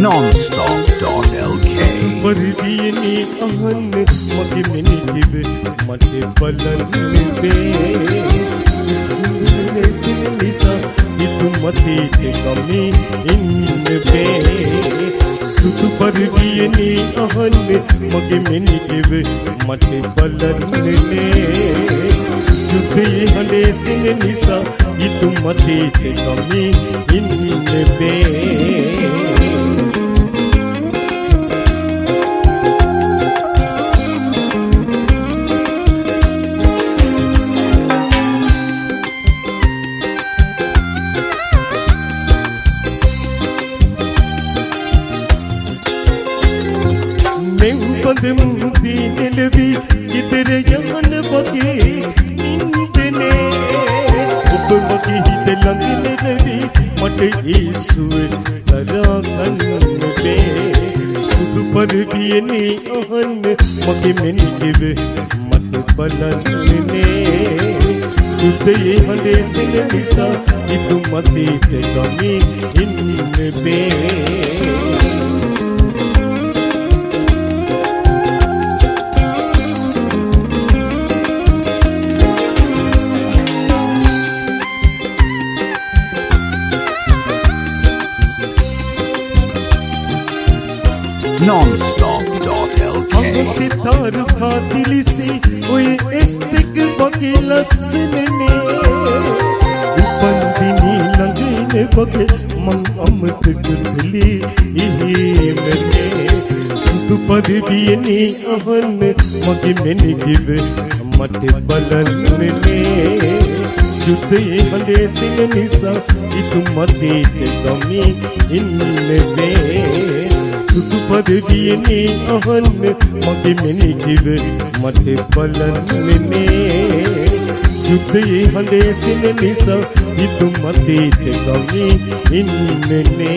nonstop.lk परदीनी आहन मगे mini किवे मटे बलन बे सिन निसा इतु मते ते कमी इन बे सुतु परदीनी आहन मगे मिनी किवे मटे बलन ने जुदे हले सिन निसा इतु मते ते कमी इन बे बंद मुदी निलवी किधरे यहन बगे निंदने ऊपर बगे ही ते लंग निलवी मटे ईसुए तरा कन बे सुध पर दिए नी आहन मगे मिनी किवे मटे बलन ने तुते हले सिन निसा इतु मते ते कमी इन बे nonstop.lk सितार खा दिल से ओए इस्तिक बगे लसन ने बंदिनी लंगने बगे मन अमृत गुदली इही मने सुध पर दिए आहन मगे मिनी किवे मटे बलन ने जुदे हले सिन निसा इतु मते ते कमी इन बे सुतु पर दिए आहन मगे मिनी किवे मटे बलन ने जुदे हले सिन निसा इतु मते ते कमी इन ने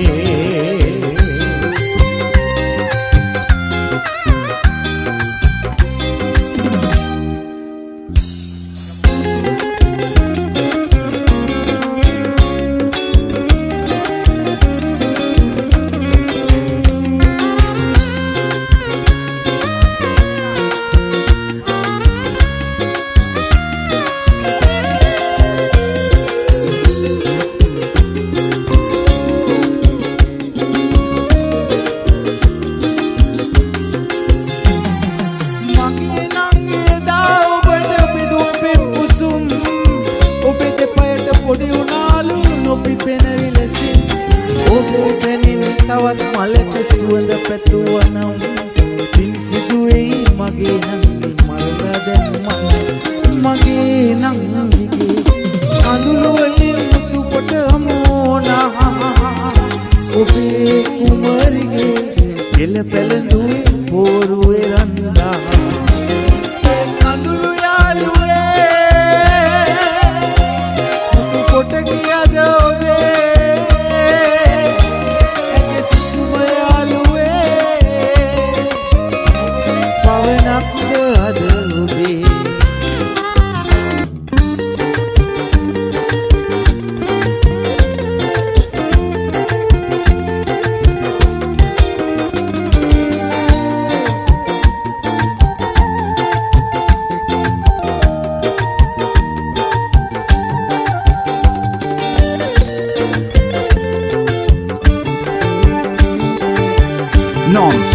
තවත් මලක සුවඳ පැතුවනම් පින් සිදුවේ මගේ නංගි මරලා දැම්මා මගේ නංගිගේ අඳුර වලින් මුතු කොට අමෝනා ඔබේ කුමරිගේ ගෙල පැලඳුවේ පෝරුවේ රන්දා අඳුරු යාළුවේ මුතු කොට ගියද ඔබේ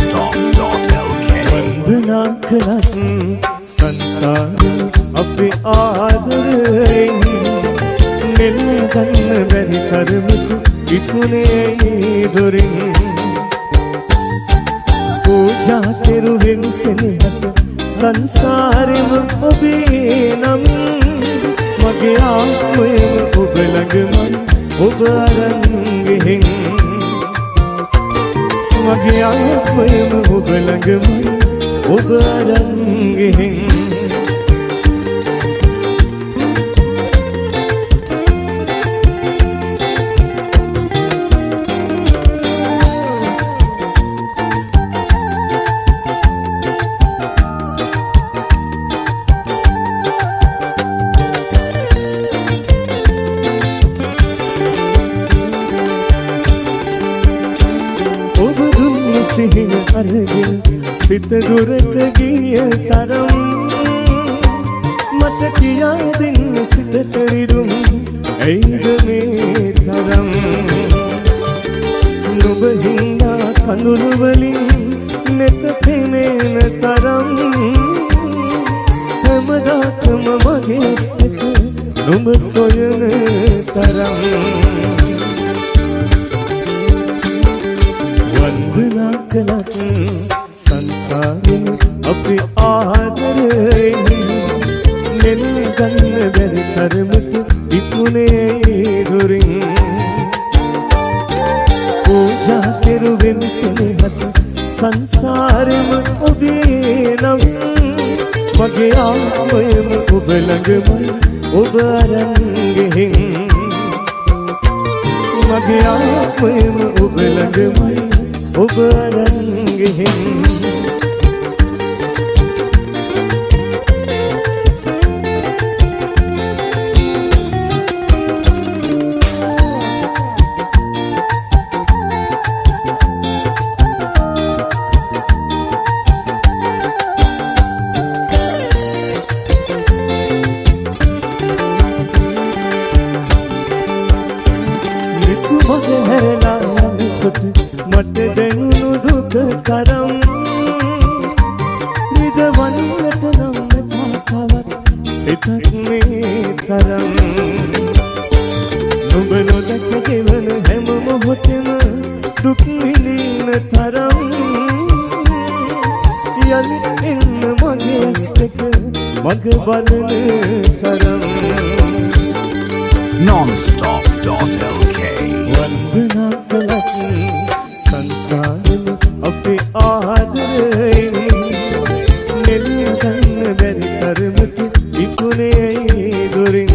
nonstop.lk वंदना करत संसार अपे आदरें निलगन बरि तरमुत इकुने दुरिं पूजा तेरुवें सेनहस संसारेम ඔබේනම් මගේ ආත්මයම ඔබ ළඟමයි ඔබ අරන් ගෙහින් මගේ ආත්මයම ඔබ ළඟමයි ඔබ අරන් ගෙහින් ඔබ සිහින අරගෙන සිත දුරට ගිය තරම් මට කියා දෙන්න සිතට රිදුම් ඇයිද මේ තරම් නුඹ හින්දා කඳුළු වලින් නෙත පෙනෙන තරම් හැමදාකම මගේ සිත නුඹ සොයන තරම් වන්දනා කළත් සංසාරෙන් අපි ආදරයෙන් නෙල ගන්න බැරි තරමට ඉක්ුණේ දුරින් පූජා කෙරුවෙන් සෙනෙහස සංසාරෙම ඔබේ නම් මගේ ආත්මයම ඔබ ළඟමයි ඔබ අරන් ගෙහින් මගේ ආත්මයම ඔබ ළඟමයි ඔබ අරන් ගෙහින් මට දැනුණු දුක තරම් විඳවන්නට නම් තවත් සිතක් මේ තරම් නුඹ නොදැක ගෙවන හැම මොහොතෙම දුක් විඳින තරම් යලිත් එන්න මගේ සිතක මග බලන තරම් nonstop.lk වන්දනා කළත් සංසාරෙම අපේ ආදරයෙන් නෙල ගන්න බැරි තරමට ඉක්ුණේ දුරින්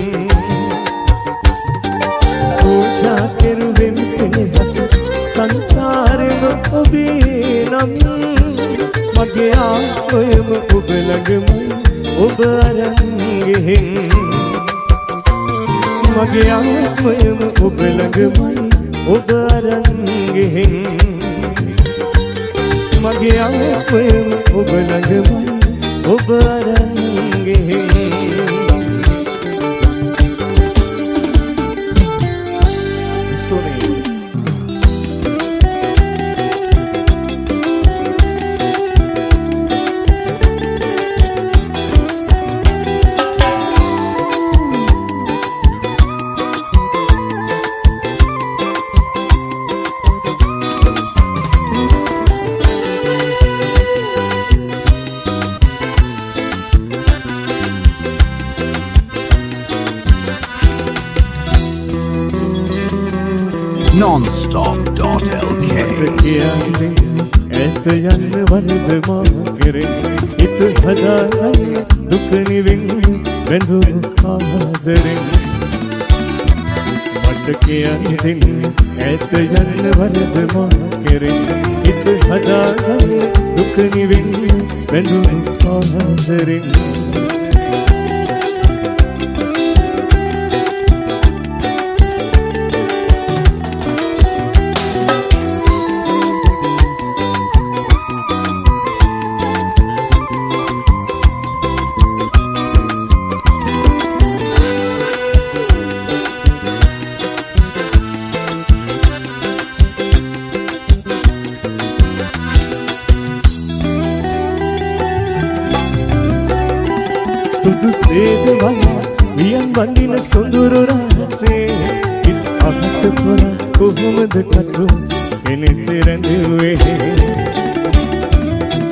පූජා කෙරුවෙන් සෙනෙහස සංසාරෙම ඔබේ නම් මගේ ආත්මයම ඔබ ළඟමයි ඔබ අරන් ගෙහින් මගේ ආත්මයම ඔබ ළඟමයි ඔබ අරන් ගෙහින් මගේ ආත්මයම ඔබ ළඟමයි ඔබ අරන් ගෙහින් nonstop.lk ඇත යන්න වරද මාගෙරෙන් හිත හදාගන්න දුක නිවෙන් බැඳුණු ආදරෙන් මට කියන්න දෙන්න ඇත යන්න වරද මාගෙරෙන් හිත හදාගන්න දුක නිවෙන් බැඳුණු ආදරෙන් සුදු සේදවන වියන් වඳින සොඳුරු රාත්‍රේ ඉත් අහස පොර කොහොමද කටු කෙනෙක් රැඳුවේ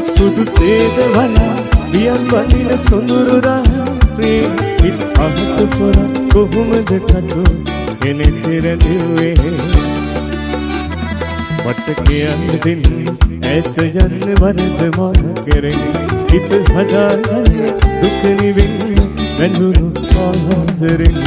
සුදු සේදවන වියන් වඳින සොඳුරු රාත්‍රේ ඉත් අහස පොර කොහොමද කටු කෙනෙක් රැඳුවේ මට කියන්න දෙන්න ඇත යන්න වරද මාගෙරෙන් හිත හදාගන්න දුක නිවෙන් බැඳුණු ආදරෙන්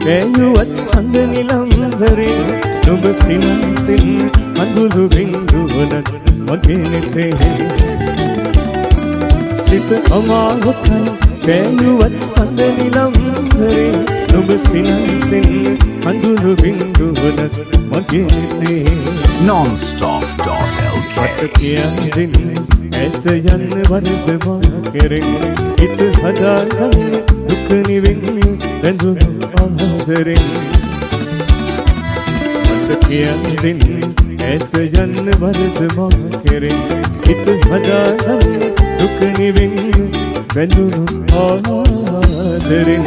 කෑයුවත් සඳ නිලම්වරේ නුඹ සිනසින් අඳුරු බින්දුවලත් මගේ නෙතේ සිත අමාරුයි කෑයුවත් සඳ නිලම්වරේ නුඹ සිනසින් අඳුරු බින්දුවලත් මගේ නෙතේ nonstop.lk මට කියන්දින් ඇත යන්න වරද මා කෙරෙන් හිත හදාගන්න දුක නිවෙන්නේ බැඳුණු ආදරෙන් මට කියන්දින් ඇත යන්න වරද මා කෙරෙන් හිත හදාගන්න දුක නිවෙන්නේ බැඳුණු ආදරෙන්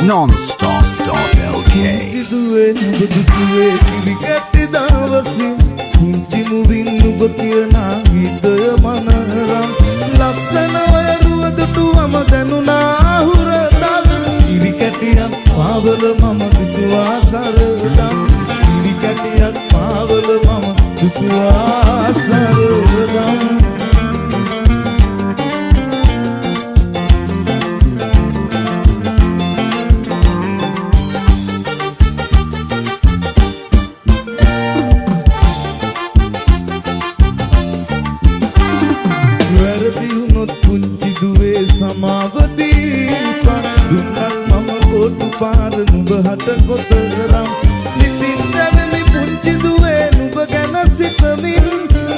nonstop.lk දුවේ නුඹ දුවේ කිරිකැටි දවසින් කුංචි මුවින් නුඹ කියනා ගීතය මනරම් ලස්සන වයරුව දුටුවම දැනුණා හුරතල් කිරිකැටියක් පාවල මම දුටුවා සරදම් කිරිකැටියක් පාවල මම දුටුවා සරදම් පාර නුඹ හට කොතරම් සිතින් දැවෙමි පුංචි දුවේ නුඹ ගැන සිතමින්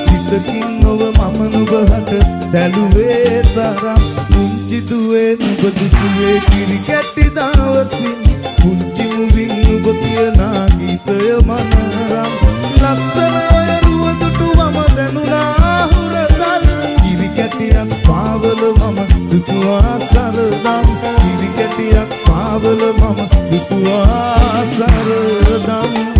සිතකින් නොව මම නුඹ හට දැලුවේ තරම් පුංචි දුවේ නුඹ දුටුවේ කිරිකැටි දවසින් පුංචි මුවින් නුඹ කියනා ගීතය මනරම් ලස්සන ඔයරුව දුටුවම දැනුණා හුරතල් කිරිකැටියක් පාවල මම දුටුවා සරදම් කිරිකැටියක් පාවල මම දුටුවා සරදම්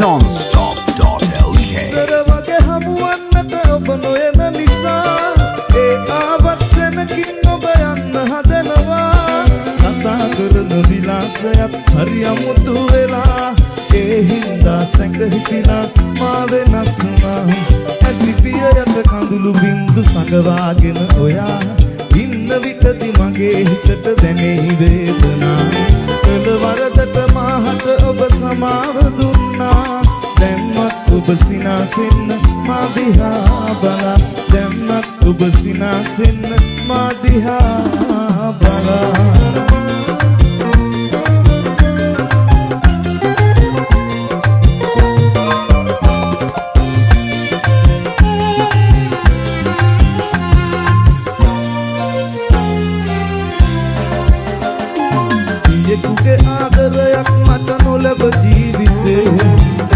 nonstop.lk සරවගේ හමුවන්නට ඔබ නොයන නිසා ඒ ආවත් සැනකින් ඔබ යන්න හදනවා කතා කරන විලාසයක් හරි අමුතු වෙලා ඒ හින්දා සැකහිතිලා මා වෙනස් වුණා ඇසිතිය යට කඳුළු බින්දු සඟවාගෙන ඔයා ඉන්න විටදි මගේ හිතට දැනෙහි වේදනා කළ වරදට මාහට ඔබ සමාව දුන්නා දැම්මත් ඔබ සිනාසෙන්න මා දිහා බලා දැම්මත් ඔබ සිනාසෙන්න මා දිහා බලා යෙකුගේ ආදරයක් මට නොලැබ ජීවිතේ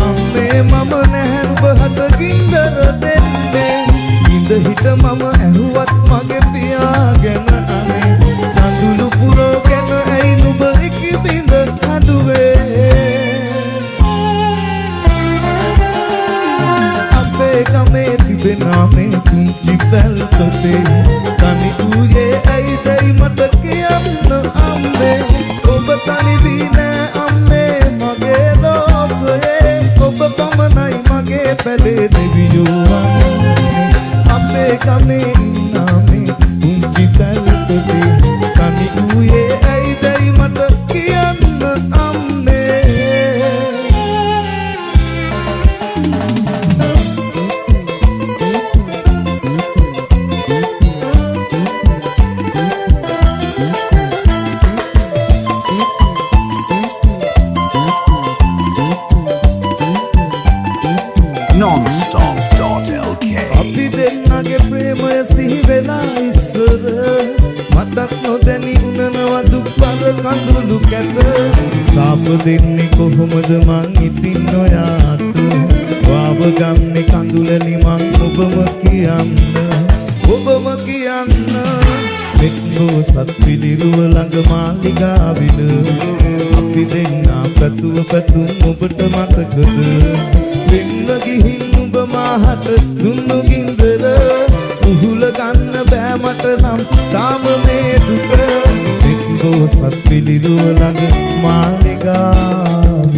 අම්මේ මම නැහැ නුඹ හට ගින්දර දෙන්නේ ඉඳ හිට මම ඇහුවත් මගේ පියා ගැන අනේ කඳුළු පුරෝගෙන ඇයි නුඹ ඉකි බිඳ හඬුවේ අපේ ගමේ තිබෙනා මේ පුංචි පැල්පතේ තනි ඌයේ ඇයිදයි මට කියන්න අම්මේ ඔබ තනි වී නෑ අම්මේ මගේ ලෝකයේ ඔබ පමණයි මගේ පැලේ දෙවියෝ අපේ ගමේ ඉන්නා මේ පුංචි පැල්පතේ තනි ඌයේ ඇයිදයි මට කියන්න අම්මේ nonstop.lk අපි දෙන්නගේ ප්‍රේමය සිහි වෙලා ඉස්සර මටත් නොදැනි උනනවා දුක්බර කඳුළු කැත සාප දෙන්නේ කොහොමද මං ඉතින් නොයාට වාව ගන්නේ කඳුළනි මං ඔබම කියන්න මෙක්නෝ සත් පිළිරුව ළඟ මාලිගාවිල අපි දෙන්නා පැතුව පැතුම් ඔබට මතකද වෙන්න ගිහින් උඹ මාහට දුන්නු ගින්දර උහුල ගන්න බෑ මට නම් තාම මේ දුක මෙක්නෝ සත් පිළිරුව ළඟ මාලිගාවිල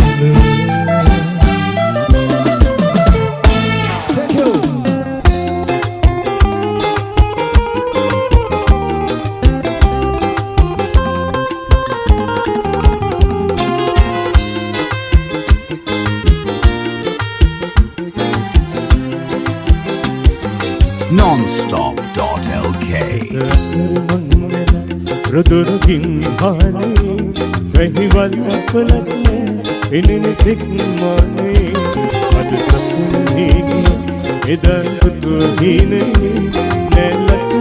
nonstop.lk රුදුරුකින් හානේ වැහිවල් අපලක්නේ එනෙන තෙක් මානේ අද සසුනේගේ එදන් පුතුහිනේ නැලක්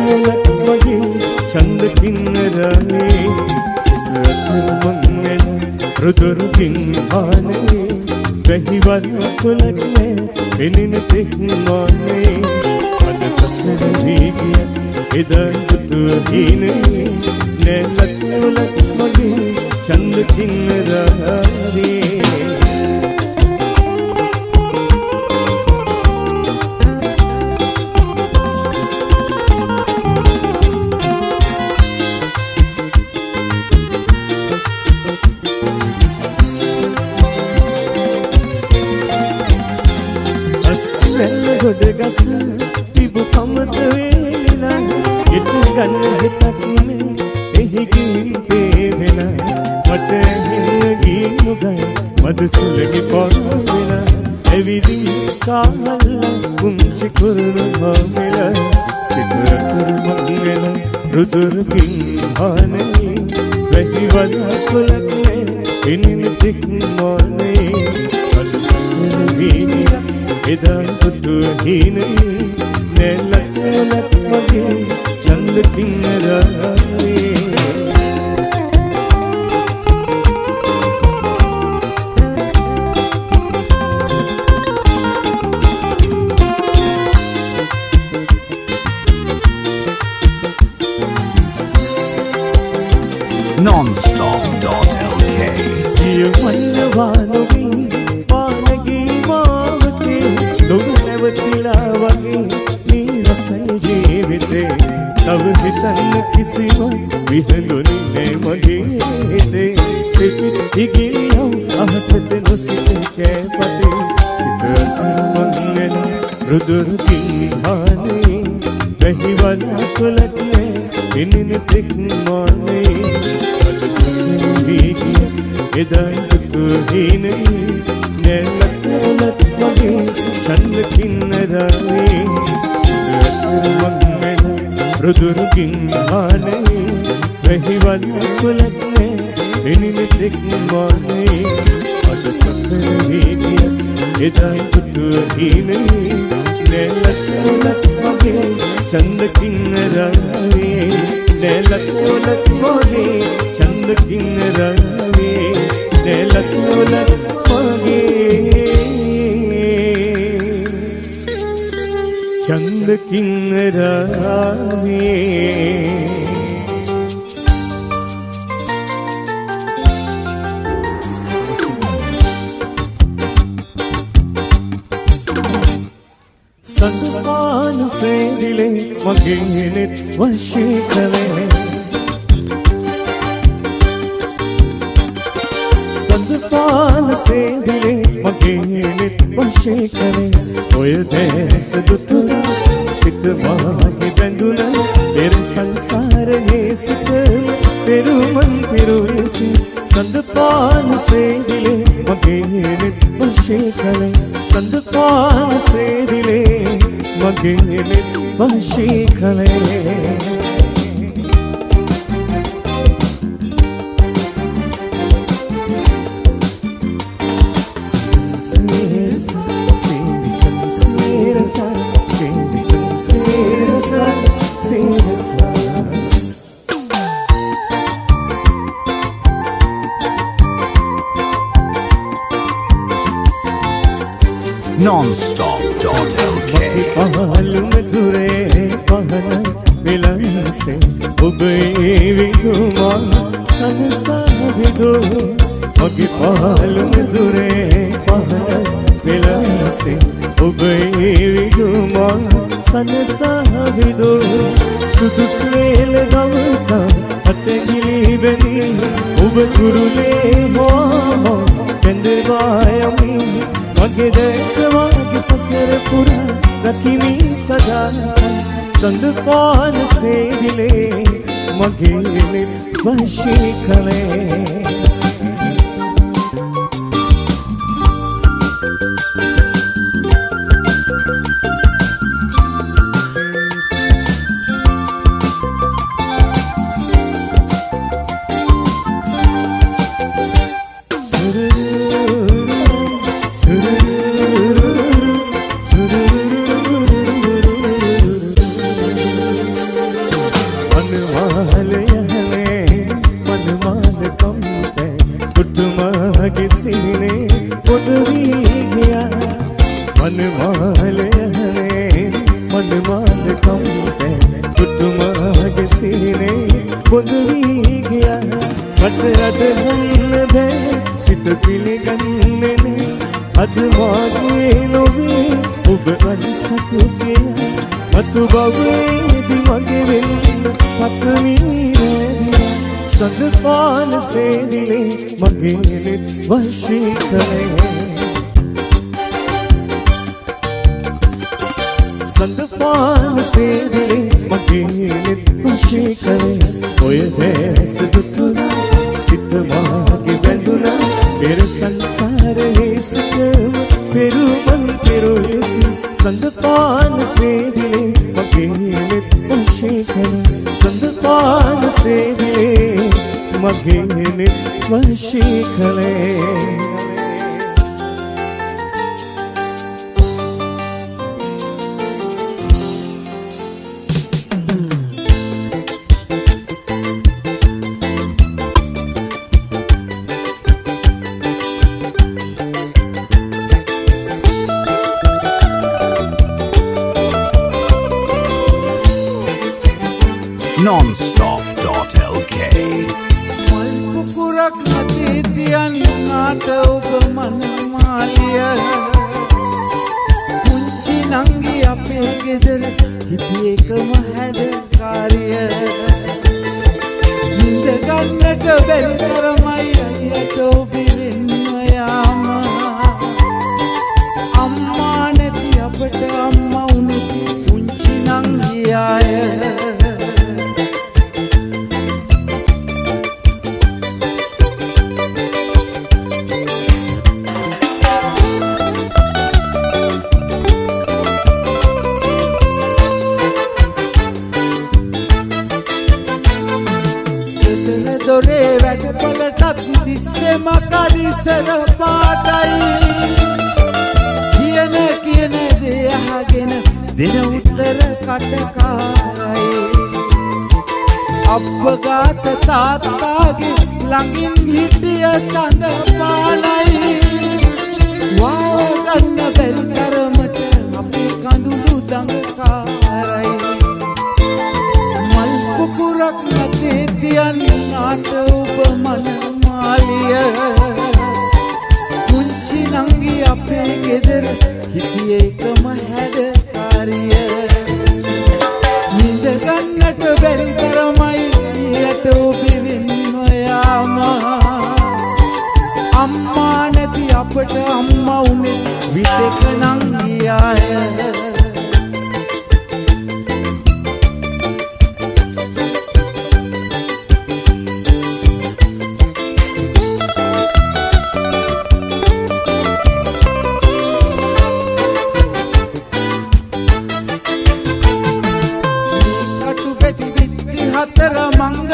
වගේ චන්ද පින්නරනේ සිතකමන් රුදුරුකින් හානේ වැහිවල් අපලක්නේ එනෙන තෙක් මානේ සසරේගේ එදන් පුතුහිනේ නැලක් වගේ චන්ද කින්නරාවේ අස්වැල් ගොඩ ගස කමත වේලා ගෙට ගන්න හිතක් නේ එහි ගිහින් වෙලා මට හින්න ගිනුගයි මද සුලගේ පොරවෙලා එවිදි කාමල් කුංචි කුරුම මෙලා සිතර කුරුම වෙලා රුදුරුකින් හානේ වැහිවල කොලක්නේ එනින තික් මොනේ අද සසල වීනිය එදන් පුතුහිනේ නැලක් වගේ චන්ද කින්නරාවේ nonstop.lk යවන්නවානොවී පානගී මාවතේ ලොව නැවතිලා වගේ ජීවිතේ තව හිතන්න කිසිම විහඳුනි නෑ මගේ හිතේ පිපිත් ඉගිලියව අහසට නොසිත කෑපතේ සිත අතරමං රුදුරුකින් හානේ වැහිවල කොලක් නෑ එනින තෙක් මානේ අද සසරේගේ එදන් පුතුහිනේ නැලක් වගේ චන්ද කින්නරාවේ රුදුරුකින් හානේ වැහිවල් කොලක්නේ එනින තෙක් මානේ අද සසරේගේ එදන් පුතුහිනේ නැලක් වගේ චන්ද කින්නරාවේ නැලක් වගේ චන්ද කින්නරාවේ නැලක් වගේ चंद किन्नरावे සඳපාන සේදිලේ මගේ නෙත් වශී කළේ සඳපාන සේදිලේ මගේ නෙත් වශී කළේ ඔය දැස දුතුරා සිත මාගේ බැඳුන පෙර සංසාරයේ සිට පෙරුමන් පෙරුලෙසි සඳපාන සේදිලේ මගේ නෙත් වශී කළේ සඳපාන සේදිලේ මගේ නෙත් වශී කළේ nonstop.lk පහළුම දුරේ පහන විලන්සේ ඔබේ විතුමා සනසවිදෝ මගේ පහළුම දුරේ පහන විලන්සේ ඔබේ විතුමා සනසවිදෝ සුදුසු වේල ගවතා අතගිලි බැඳී ඔබ කුරුලේ හෝ කැඳවායමි මගේ දැසවාගේ සසර පුරා රකිමි සදා සඳපාන සේදිලේ මගේ නෙත් වශී කළේ සඳපාන සේදිලේ මගේ නෙත් වශී කළේ සඳපාන සේදිලේ මගේ නෙත් වශී කළේ ඔය දැස දුතුරා සිත මාගේ බැඳුනා පෙර සංසාරයේ සිට පෙරුමන් පෙරුලෙසි සඳපාන සේදිලේ මගේ නෙත් වශී කළේ සඳපාන සේදිලේ මගේ නෙත් වශී කළේ nonstop.lk මල්පුකුරක් නැති තියන්නාට ඔබ මනමාලිය පුංචි නංගි අපේ ගෙදර හිටියේ එකම හැඩකාරිය නිඳ ගන්නට බැරි තරමයි අයියට ඔබිරින්ම යාම අම්මා නැති අපට අම්මා උනේ පුංචි නංගියාය දොරේ වැඩපලටත් තිස්සෙම කලිසර පාටයි කියන දේ අහගෙන දෙන උත්තර කටකාරයි අප්පගාත තාත්තාගේ ළඟින් හිටිය සඳ පානයි වාව ගන්න බැරි තරමට අපේ කඳුළු දඟකාරයි මල්පුකුරක් නැතේ තියන්නාට ඔබ මනමාලිය පුංචි නංගි අපේ ගෙදර හිටියේ එකම හැඩකාරිය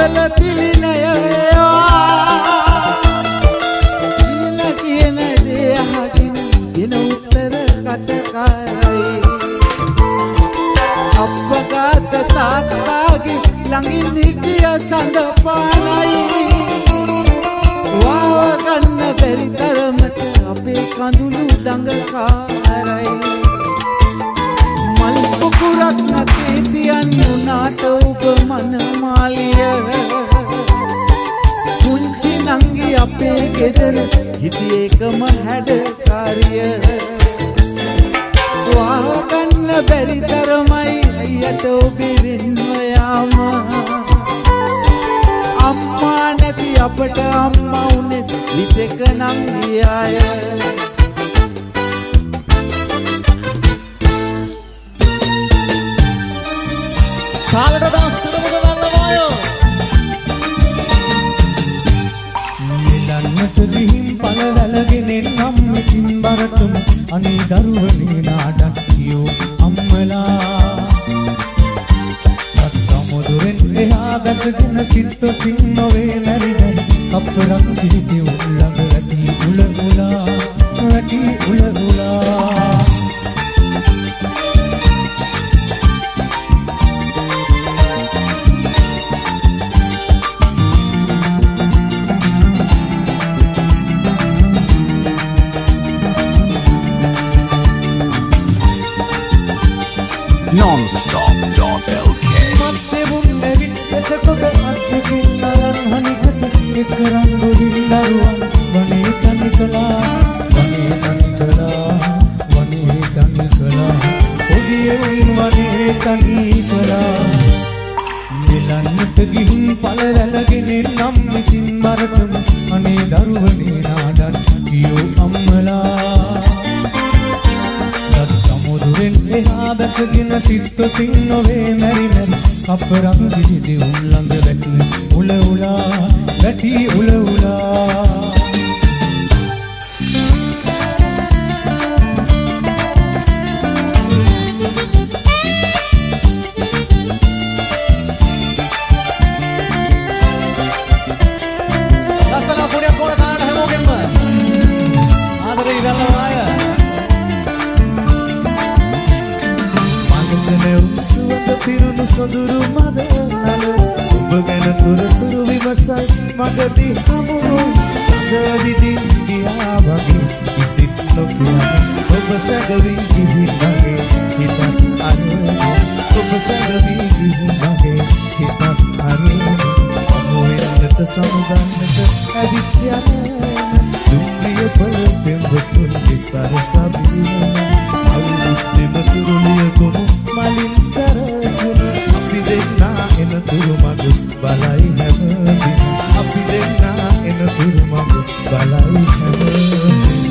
මංගල තිලිනය ඉන්න කියන දේ අහකින් දින උත්තර කටකාරයි අප්පගත තාත්තාගේ ළඟින් හිටිය සඳපානයි වාව ගන්න බැරි තරමට අපේ කඳුළු දඟකාරයි මල් පුකුරක් නැතේ තියන් උනාට ඔබ මනමාලිය පුංචි නංගි අපේ ගෙදර හිටියේ එකම හැඩකාරිය වාව ගන්න බැරි තරමයි අයියට ඔබේ වෙන්ව යාම අම්මා නැති අපට අම්මා උනේ විතක නම් ගියාය කාලට දාස් කරමුද වන්නමය නිලන්නට ගිහින් පළවැළගෙන නම් ඉතින් බරටම අනේ දරුවනේ නාඩක් කියෝ අම්මලා සත්තමුදුරෙන් එහා බැසගෙන සිත්තොසින් නොවේ මැරින අපරක් පිළිති උල්ලඟ වැටි උලගුලා වැටි උලගුලා nonstop.lk මත්තෙබුන් නැවිත් එතකොට අත්දකින් නරන් හනිකට එක්කරන් ගොඩින් දරුවන් වනේ තනි කළා වනේ තනි කළා වනේ තනි කළා ඔදියුන් වනේ තනි කළා නිලන්නට ගිහින් පළවැළගෙන නම් ඉතින් මරටම අනේ දරුවනේ නාඩන් කියෝ අම්මලා සමුදුරෙන් එහා බැසගෙන සිත්තොසින් නොවේ මැරි මැරි අපරක් දිදි උල්ලඟ වැටි උල උලා වැටි උල උලා ලස්සන පුණ්‍ය කොන තාරට හැමෝගෙම ආදරේ ඉවරලා ආය සුවඳ පිරුණු සොඳුරු මද නල ඔබ ගැන තොරතුරු විමසයි මගදී හමුණු සඳදිදින් ගියා වගේ කිසිත් නොකියා ඔබ සැඟවී ගිහින් වගේ හිතත් අරගෙන ඔබ සැඟවී ගිහින් වගේ හිතත් අරගෙන අමෝයන්නට සමුගන්නට ඇවිත් යන දුම්රිය පොළොවෙන් බොතුන් විසර සබින අවුරුද්දෙම තුරුලිය කොමු මලින් සරසුන අපි දෙන්නා එන තුරු මග බලයි හැමදින අපි දෙන්නා එන තුරු මග බලයි හැමදින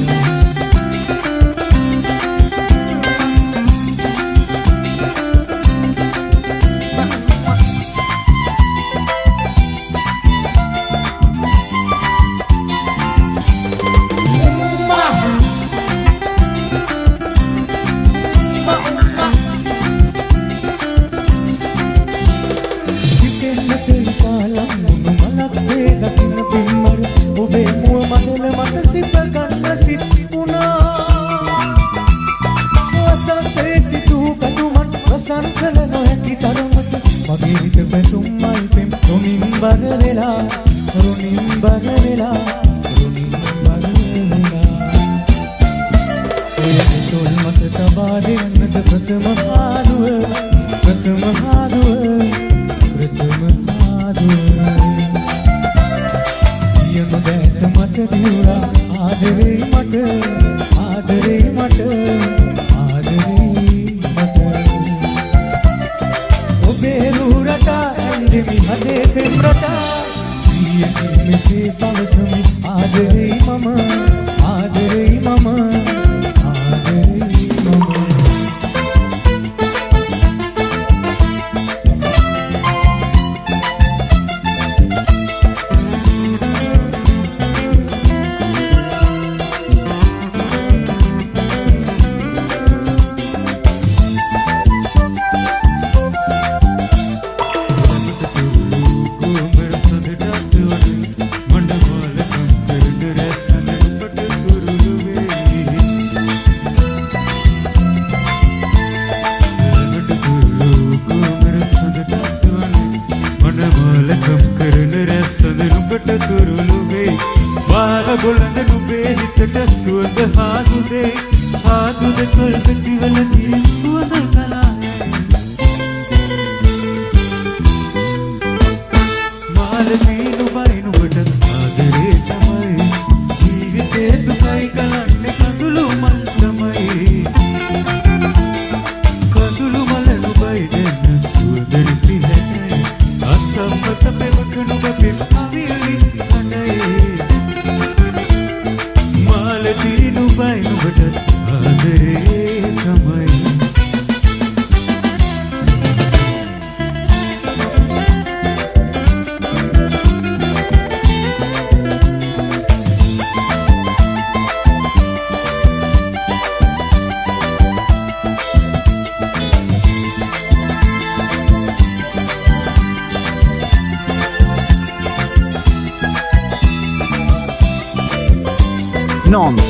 බොළඳ නුඹේ හිතට සුවඳ හාදුදේ හාදුද කල්පතිවලදී සුවඳ කලායයි මාලදී නුඹයි නුඹට ආදරේ තමයි ජීවිතේ දුකයි කලන්නේ කඳුළු මල් තමයි කඳුළු මල නුඹයි දෙන්න සුවඳ පිහටයි අසම්මත පෙවක නුඹ පෙම් අවිලි අඩේ මාලදී නුඹයි නුඹට ආදරේ තමයි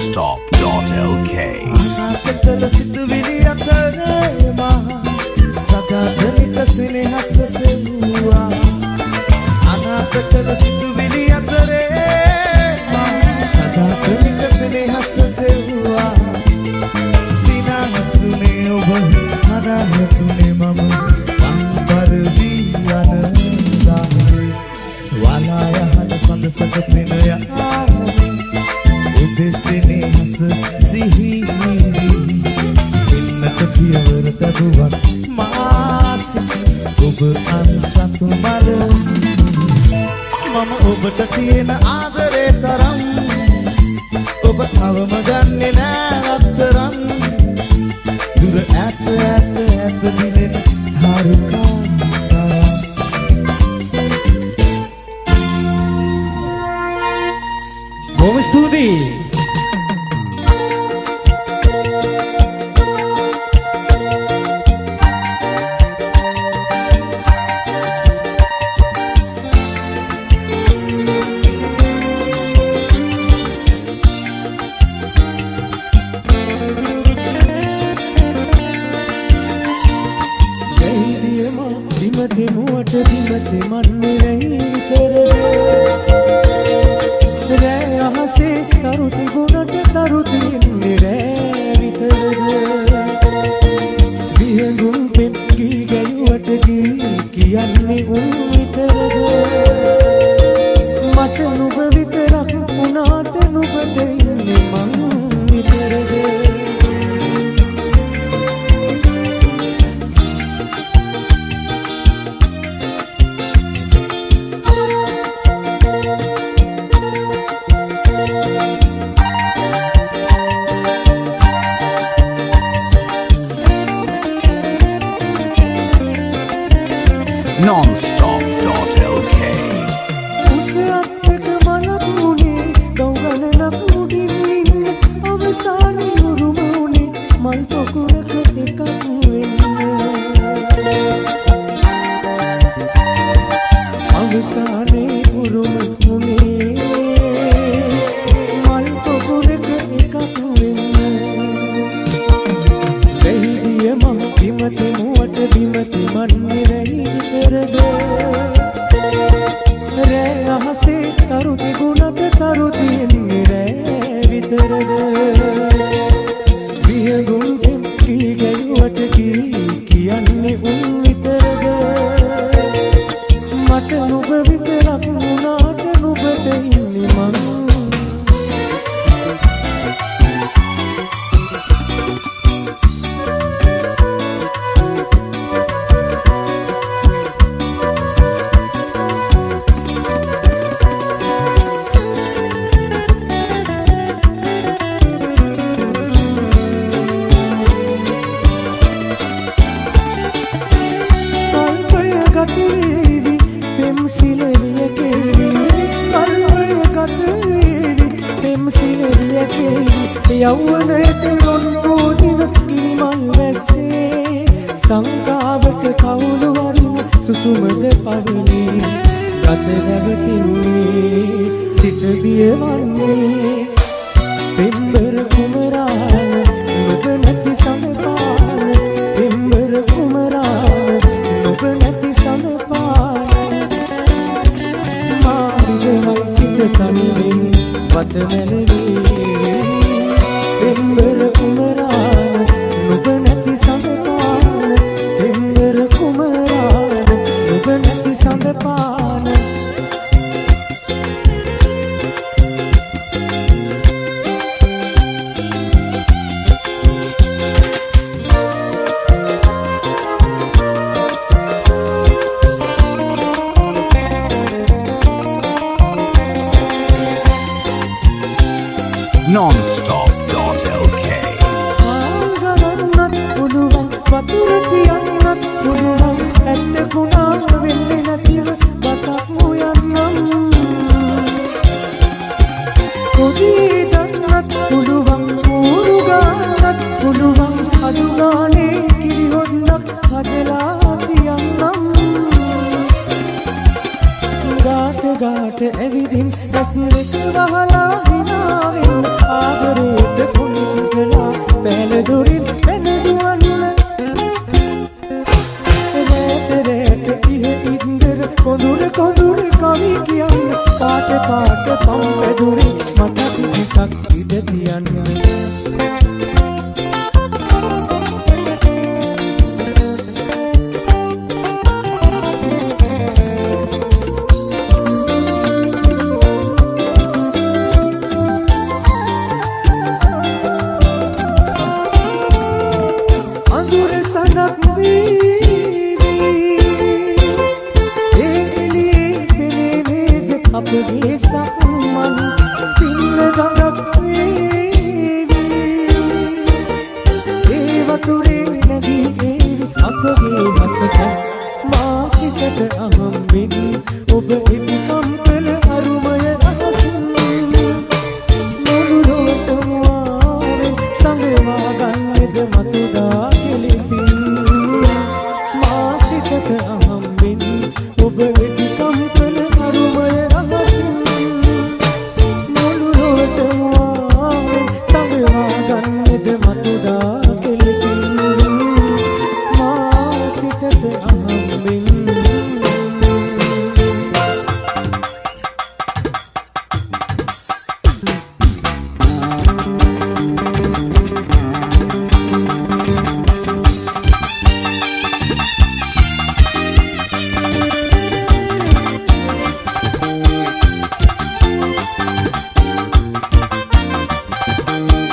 nonstop.lk අනාකතල සිතුවිලි අතරේ මා සදාතනික සිනහස සෙව්වා අනාකතල සිතුවිලි අතරේ මා සදාතනික සිනහස සෙව්වා සිනහසුනේ ඔබ හරහතුනේ මම අම්බර වී යනදානේ වලායහන සඳ සඳ පෙන යාමේ සිනහස සිහිනි එන්නත පියවර තබුවක් මාස ඔබ අන්සතු මල මම ඔබට තියෙන ආදරේ තරම් ඔබ තවම ගන්නේ නෑ අතරම් දුර ඇත ඇත ඇත දිනෙන ධාරුකා බොහොම ස්තුතියි nonstop.lk උසයත්ක මලක් මුනේ ගෞගණනක් මුඩින් අවසානයේ උරුමුනේ මල් පොකුරක එකක් වෙන්න අවසානයේ උරුමුනේ මල් පොකුරක එකක් වෙන්න දෙහිය මහ බිමති මුවට බිමති මන්නේ රැහි කරද රෑ අහසේ තරුති ගුණට තරුති එන්නේ රෑ විතරද විහගුන් එම් කී ගැයුවට කියන්නේ උන් විතරද මට නුඹ විතරක් වුණාට නුඹට ඉන්නේ මං යවුවනට රොන්පෝදින කිරිමල් වැස්සේ සංකාවට කවුළු වරින සුසුමද පවනේ ගත රැවටින්නේ සිත බියවන්නේ පෙම්බර කුමරාන නුඹ නැති සමපාන පෙම්බර කුමරාන නුඹ නැති සමපාන මාරිදවයි සිත තනිවෙන් මට මැනවී පෙම්බර කුමරාන නුඹ නැති සඳපාන පෙම්බර කුමරාන නුඹ නැති සඳපාන nonstop.lk ආගරන්නත් පුළුවන් වතුර තියන්නත් පුළුවන් ඇත්තකුණා වෙන්නේ නැතිව බතක් මුයන්නම් කොදී දන්නත් පුළුවන් ඌරු ගන්නත් පුළුවන් අඩු ගානේ කිරි හොන්නක් හදලා තියන්නම් ගාට ඇවිදින් රස්නෙක වහලා හිනාවෙන් ආදරේට පුණින් කළා පැල දොරින් පැනදුවන්න රේට ඉහ ඉන්දර කොඳුර කවි කියන්න පාට පම්පැදුරි මටත් ටිකක් ඉඩ තියන්න අපගේ සම්මන් පින්න ගඟක් වේවි ඒ වතුරේ නැගී ඒවි අපගේ මසක මා සිතට අහම්බින් ඔබ ඉදිකම් කළ අරුමය රහසින් මොළුරෝතමුවාවෙන් සඟවා ගන්නද මතුදා කෙලෙසින් මා සිතට අහම්බින් ඔබ ඉදිකම් කළ අරුමය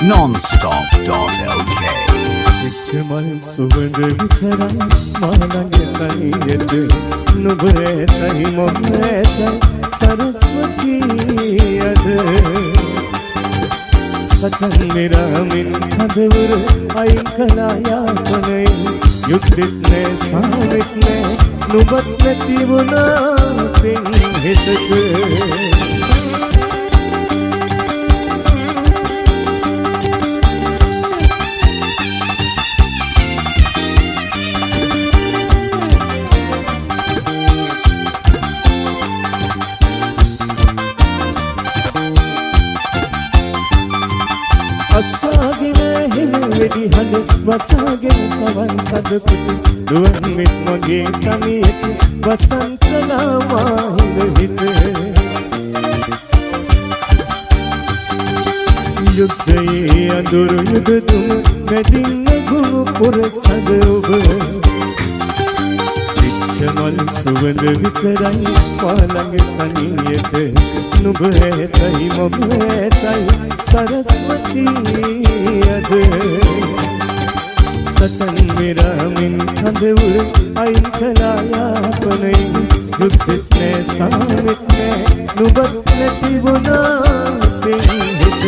nonstop.lk ඉච්ඡමල් සුවඳ විතරයි මාළඟ තනියට නුඹ ඇතයි මොම ඇතයි සරස්වතී අද සතන් නිරාමින් හදවර අයින් කළා යාපනයි යුක්තිත් නෑ සාවෙත් නෑ නුඹත් නැති වුණා පෙන් හිතක අස්සාගෙන හෙන වෙඩි හඳ වසාගෙන සවන් තද පිටු දුවන් මෙත් මගේ තනියට වසන්තලා මාහිඳ හිත යුද්ධයේ අඳුරු යුද දුම මැදින් ගුණු පුරසද ඔබ ඉච්ඡමල් සුවඳ විතරයි පාළඟ තනියට නුඹ ඇතයි මම ඇතයි සරස්වතී අද සතන් මෙරමින් හදවර අයින් කළා යාපනයි යුද්ධෙත් නෑ සාවෙත් නෑ නුඹත් නැති වුණා පෙන් හිතක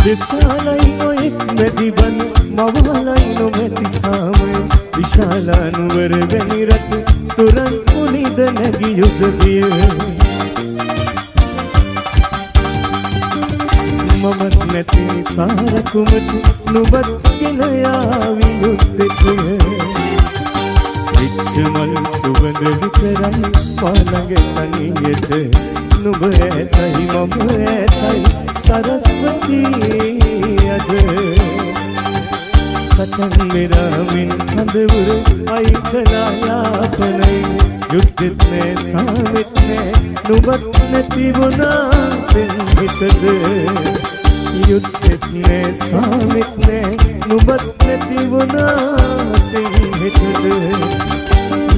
දෙසාලයි නොයෙක් මැදිබන් මවලයි නොමැති සාමය විශාලානුවර වැනි රතු තුරන් පුනිද නැගි යුද බිය මමත් නැති නිසාරකුමට නුඹත් ගෙන යාවි යුද්ධෙට චමල් සුවඳ විතරයි මාළඟ තනියට නුඹ ඇතයි මම ඇතයි සරස්වතී අද සතන් මෙරමින් කඳවුර අයිකලා යාපනයි යුද්ධෙත් නෑ සාවෙත් නෑ නුඹත් නැති වුණා හිතද යුද්ධෙත් නෑ සාවෙත් නෑ නුඹත් නැති වුණා හිතද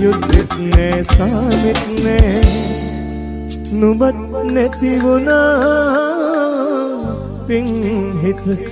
යුද්ධෙත් නෑ සාවෙත් නෑ නුඹත් නැති වුණා පින් හිතක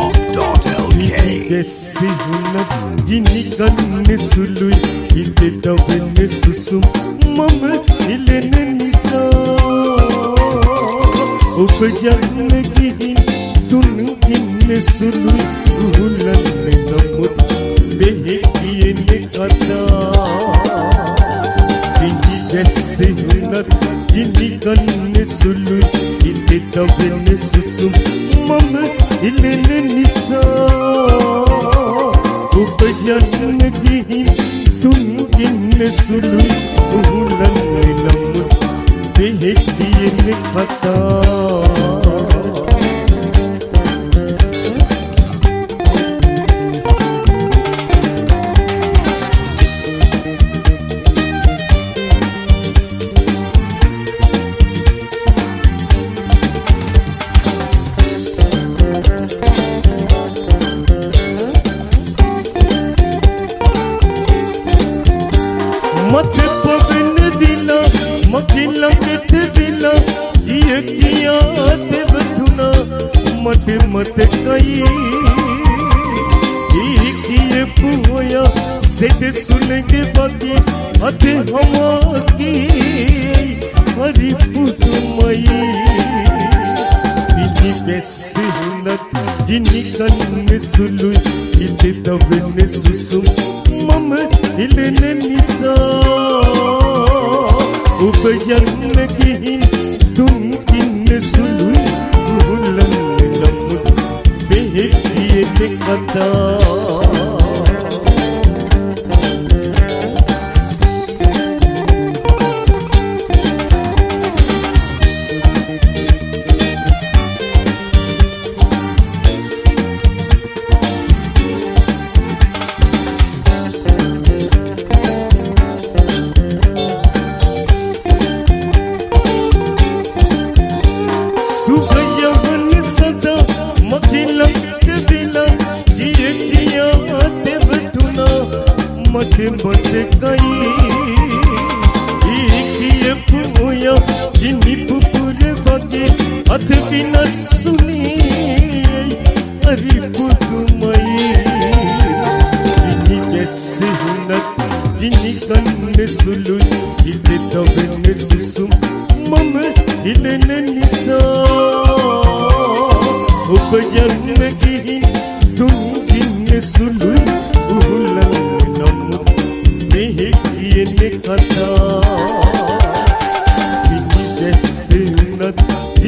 Non-stop.lk Sihunak gini ganne sului Ite dawenne susum Mama ilene nisa Upayanne gihin Tunu ginne sului Uhulanne namut Behekiyene kata Gini sihunak gini ganne sului Ite dawenne susum Mama ilene nisa Upayanne gihin tunginne sulu Uhulanne namut behekiyene kata Mate pavane dila, makila kete dila, jiye kiya te bathuna, mate mate kai. Kiye puya, sede sulenge baki, ate hama ki, hari putumai. Bini kese hunat, gini kanne sulu, ite tavene susum. Mama ilene nisa Upayanne gihin tunginne sulu Uhulanne namut behekiyene kata mate mate kai ikiye puya jini pupure bage ate bina suni ari putumai ini kese hunat ini kanne sulu ite tavene susum mama ilene nisa upayanne gihin tunginne sulu uhulanne namut behekiyene kata Bini kese hunat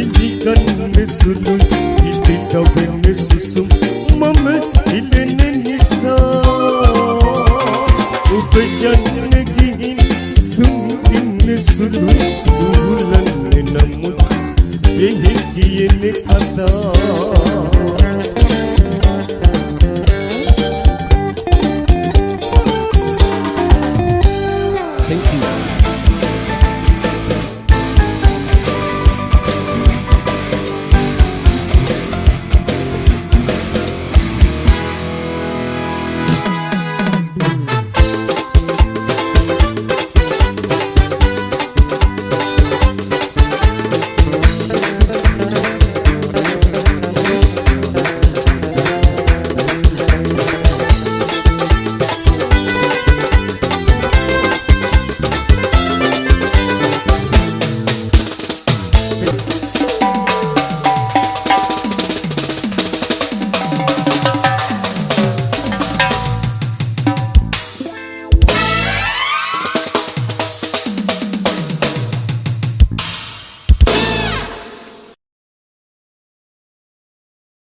ini kanne sulu ite tavene susum mama ilene nisa upayanne